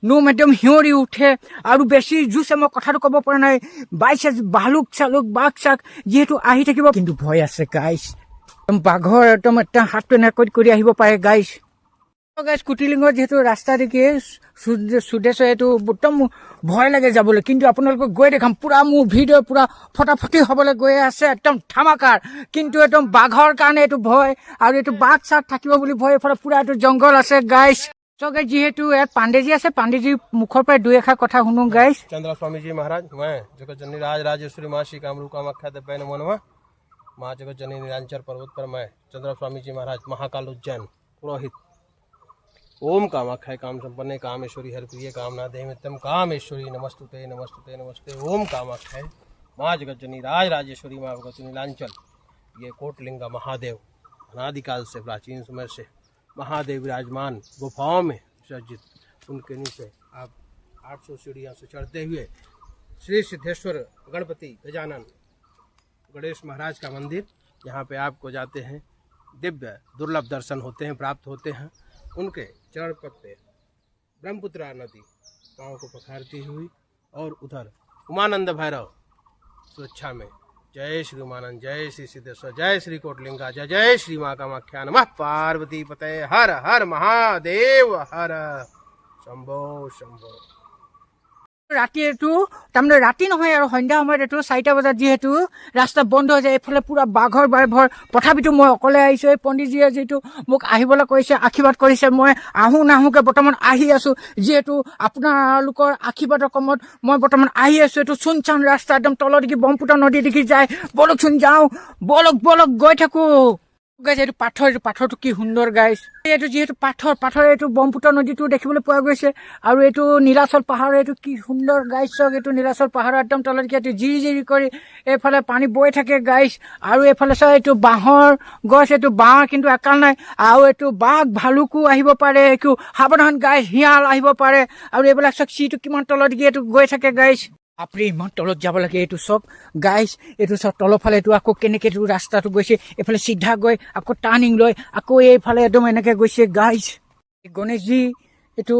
নোম একদম শিঁয়ৰি উঠে আৰু বেছি জোৰছে মই কথাটো ক'ব পৰা নাই বাইছে ভালুক চালুক বাঘ চাক যিহেতু আহি থাকিব কিন্তু ভয় আছে গাইছ বাঘৰ একদম এটা হাতটো এনেকৈ কৰি আহিব পাৰে গাইছ গাইছ কুটিলিঙৰ যিহেতু ৰাস্তা দেখি সুদেশ্বৰ এইটো একদম ভয় লাগে যাবলৈ কিন্তু আপোনালোকক গৈ দেখাম পুৰা মোৰ ভিডিঅ' পুৰা ফটাফটি হ'বলৈ গৈ আছে একদম ধামাকাৰ কিন্তু একদম বাঘৰ কাৰণে এইটো ভয় আৰু এইটো বাঘ চাঘ থাকিব বুলি ভয় এইফালে পুৰা এইটো জংঘল আছে গাইছ চকে যিহেতু ইয়াত পাণ্ডেজী আছে পাণ্ডেজীৰ মুখৰ পৰা দুই এষাৰ কথা শুনো গাইছ चंद्र स्वामी जी महाराज मैं जगत जननी राज राजेश्वरी माँ श्री कामरू कामाख्या दिव्य नमो नमः माँ जगत जननी नीलांचल पर्वत पर मैं चंद्र स्वामी जी महाराज महाकाल उज्जैन पुरोहित ओम कामाख्याय काम संपन्ने कामेश्वरी हरिप्रिय कामना देहमित्यम कामेश्वरी नमस्तुते नमस्तुते नमस्ते ओम कामाख्याय माँ जगत जननी राज राजेश्वरी माँ भगवती नीलांचल ये कोटलिंगा महादेव अनादिकाल से प्राचीन समय से महादेव विराजमान गुफाओं में सज्जित उनके नीचे आप 800 सीढ़ियों से चढ़ते हुए श्री सिद्धेश्वर गणपति गजानन गणेश महाराज का मंदिर यहाँ पे आपको जाते हैं दिव्य दुर्लभ दर्शन होते हैं प्राप्त होते हैं उनके चरण पथ पे ब्रह्मपुत्रा नदी पाँव को पखारती हुई और उधर उमानंद भैरव सुरक्षा में जय श्री उमानंद जय श्री सिद्धेश्वर जय श्री कोटलिंगा जय जय श्री माँ कामाख्या नमः पार्वती पते हर हर महादेव हर शंभो शंभो ৰাতি এইটো তাৰমানে ৰাতি নহয় আৰু সন্ধ্যা সময়ত এইটো 4টা বজাত যিহেতু ৰাস্তা বন্ধ হৈ যায় এইফালে পুৰা বাঘৰ ভৰ তথাপিতো মই অকলে আহিছোঁ এই পণ্ডিতজীয়ে যিহেতু মোক আহিবলৈ কৈছে আশীৰ্বাদ কৰিছে মই আহোঁ নাহোঁকৈ বৰ্তমান আহি আছোঁ যিহেতু আপোনালোকৰ আশীৰ্বাদৰ কমত মই বৰ্তমান আহি আছোঁ এইটো চুনচান ৰাস্তা একদম তলত দেখি ব্ৰহ্মপুত্ৰ নদী দেখি যায় বলকচোন যাওঁ বলক গৈ থাকোঁ গাইছ এইটো পাথৰটো কি সুন্দৰ গাইছ এইটো যিহেতু পাথৰ এইটো ব্ৰহ্মপুত্ৰ নদীটো দেখিবলৈ পোৱা গৈছে আৰু এইটো নীলাচল পাহাৰ এইটো কি সুন্দৰ গাইছ চক এইটো নীলাচল পাহাৰৰ একদম তলত এইটো জিৰি কৰি এইফালে পানী বৈ থাকে গাইছ আৰু এইফালে চাই এইটো বাঁহৰ গছ এইটো বাঁহ কিন্তু একাল নাই আৰু এইটো বাঘ ভালুকো আহিব পাৰে এইটো সাৱধান গাইছ শিয়াল আহিব পাৰে আৰু এইবিলাক চক চিটো কিমান তলত এইটো গৈ থাকে গাইছ আপুনি ইমান তলত যাব লাগে এইটো চব গাইছ এইটো চব তলৰ ফালে এইটো আকৌ কেনেকৈ এইটো ৰাস্তাটো গৈছে এইফালে চিধা গৈ আকৌ টাৰ্ণিং লৈ আকৌ এইফালে একদম এনেকৈ গৈছে গাইছ গণেশজী এইটো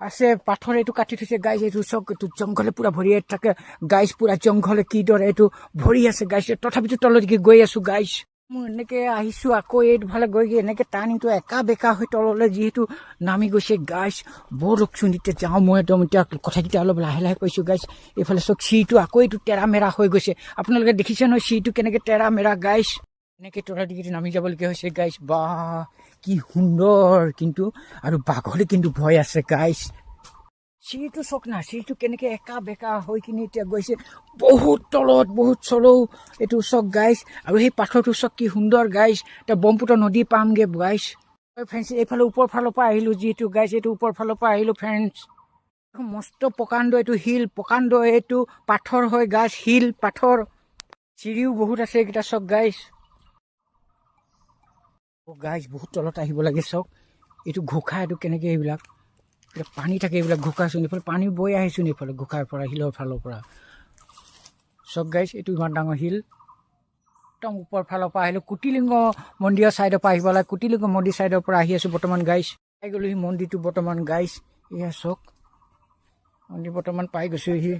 আছে পাথৰ এইটো কাটি থৈছে গাইছ এইটো চব এইটো জংঘলে পুৰা ভৰি থাকে গাইছ পুৰা জংঘলে কিদৰে এইটো ভৰি আছে গাইছ তথাপিতো তললৈকে গৈ আছোঁ গাইছ মই এনেকৈ আহিছোঁ আকৌ এইফালে গৈ এনেকৈ টাৰ্ণিংটো একা বেকা হৈ তললৈ যিহেতু নামি গৈছে গাইছ বৰকচোন এতিয়া যাওঁ মই একদম এতিয়া কথাকেইটা অলপ লাহে কৈছোঁ গাইছ এইফালে চব চিৰিটো আকৌ এইটো তেৰামেৰা হৈ গৈছে আপোনালোকে দেখিছে নহয় চিৰিটো কেনেকৈ তেৰামেৰা গাইছ এনেকৈ তলদিগিৰি নামি যাবলগীয়া হৈছে গাইছ বা কি সুন্দৰ কিন্তু আৰু বাঘলৈ কিন্তু ভয় আছে গাইছ চিৰিটো চক না চিৰিটো কেনেকৈ একা বেকা হৈ কিনি এতিয়া গৈছে বহুত তলত বহুত চলৌ এইটো চক গাইছ আৰু সেই পাথৰটো চক কি সুন্দৰ গাইছ এতিয়া ব্ৰহ্মপুত্ৰ নদী পামগৈ গাইছ ফ্ৰেণ্ডছ এইফালে ওপৰ ফালৰ পৰা আহিলোঁ যিহেতু গাইছ এইটো ওপৰ ফালৰ পৰা আহিলোঁ ফ্ৰেণ্ডছ মস্ত প্ৰকাণ্ড এইটো শিল প্ৰকাণ্ড এইটো পাথৰ হয় গাইছ শিল পাথৰ চিৰিও বহুত আছে এইকেইটা চক গাইছ গাইছ বহুত তলত আহিব লাগে চক এইটো ঘোষা এইটো কেনেকৈ এইবিলাক এতিয়া পানী থাকে এইবিলাক ঘোষাচোন এইফালে পানী বৈ আহিছোন এইফালে ঘোষাৰ পৰা শিলৰ ফালৰ পৰা চব গাইছ এইটো ইমান ডাঙৰ শিল একদম ওপৰ ফালৰ পৰা আহিলোঁ কুটিলিংগ মন্দিৰৰ ছাইডৰ পৰা আহিব লাগে কুটিলিংগ মন্দিৰ ছাইডৰ পৰা আহি আছোঁ বৰ্তমান গাইছ পাই গ'লোঁ সি মন্দিৰটো বৰ্তমান গাইছ এয়া চক মন্দিৰ বৰ্তমান পাই গৈছোঁ সি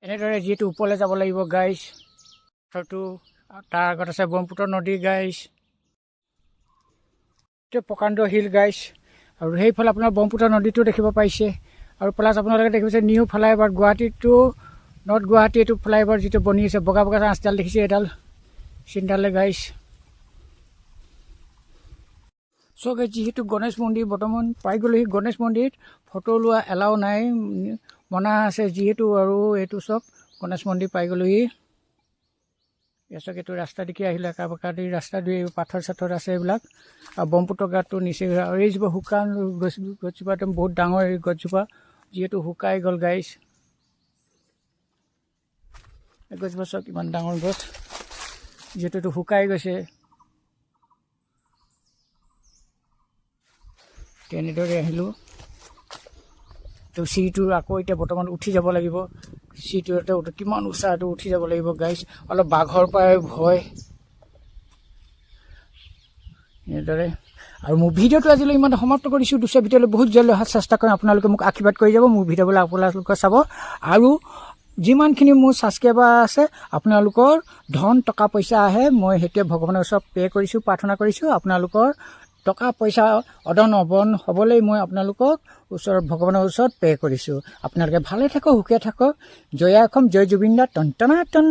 এনেদৰে যিহেতু ওপৰলৈ যাব লাগিব গাইছ পাথৰটো তাৰ আগত আছে ব্ৰহ্মপুত্ৰ নদী গাইছ প্ৰকাণ্ড শিল গাইছ আৰু সেইফালে আপোনাৰ ব্ৰহ্মপুত্ৰ নদীটো দেখিব পাইছে আৰু প্লাছ আপোনালোকে দেখিছে নিউ ফ্লাইঅভাৰ গুৱাহাটীটো নৰ্থ গুৱাহাটী এইটো ফ্লাইঅভাৰ যিটো বনি আছে বগা ৰাস্তাডাল দেখিছে এডাল চিন্তালে গাইছ চকে যিহেতু গণেশ মন্দিৰ বৰ্তমান পাই গ'লোহি গণেশ মন্দিৰত ফটো লোৱা এলাও নাই মনা আছে যিহেতু আৰু এইটো চব গণেশ মন্দিৰ পাই গ'লোহি চক এইটো ৰাস্তা দেখি আহিলে একা বেকা দি ৰাস্তা দি পাথৰ চাথৰ আছে এইবিলাক আৰু ব্ৰহ্মপুত্ৰ গাঁতটো নিচে আৰু এইজোপা শুকান গছজোপা একদম বহুত ডাঙৰ এই গছজোপা যিহেতু শুকাই গ'ল গাইছ এই গছজোপা চক ইমান ডাঙৰ গছ যিহেতু এইটো শুকাই গৈছে তেনেদৰে আহিলোঁ তো চিৰিটো আকৌ এতিয়া বৰ্তমান উঠি যাব লাগিব চিৰিটো এটা কিমান উচ্চাটো উঠি যাব লাগিব গাইছ অলপ বাঘৰ পৰাই ভয় এনেদৰে আৰু মোৰ ভিডিঅ'টো আজিলৈ ইমান সমাপ্ত কৰিছোঁ। দুচৰা ভিডিঅ'লৈ বহুত জলদি অহাৰ চেষ্টা কৰিম। আপোনালোকে মোক আশীৰ্বাদ কৰি যাব। মোৰ ভিডিঅ'বিলাক আপোনালোকে চাব আৰু যিমানখিনি মোৰ ছাবস্ক্ৰাইবাৰ আছে আপোনালোকৰ ধন টকা পইচা আহে মই সেইটোৱে ভগৱানৰ ওচৰত কৰিছোঁ, প্ৰাৰ্থনা কৰিছোঁ। আপোনালোকৰ টকা পইচা অদন অবন হ'বলৈ মই আপোনালোকক ওচৰত ভগৱানৰ ওচৰত কৰিছোঁ। আপোনালোকে ভালে থাকক, সুখে থাকক। জয় অসম, জয় জুবিন দা, টন টনা টন।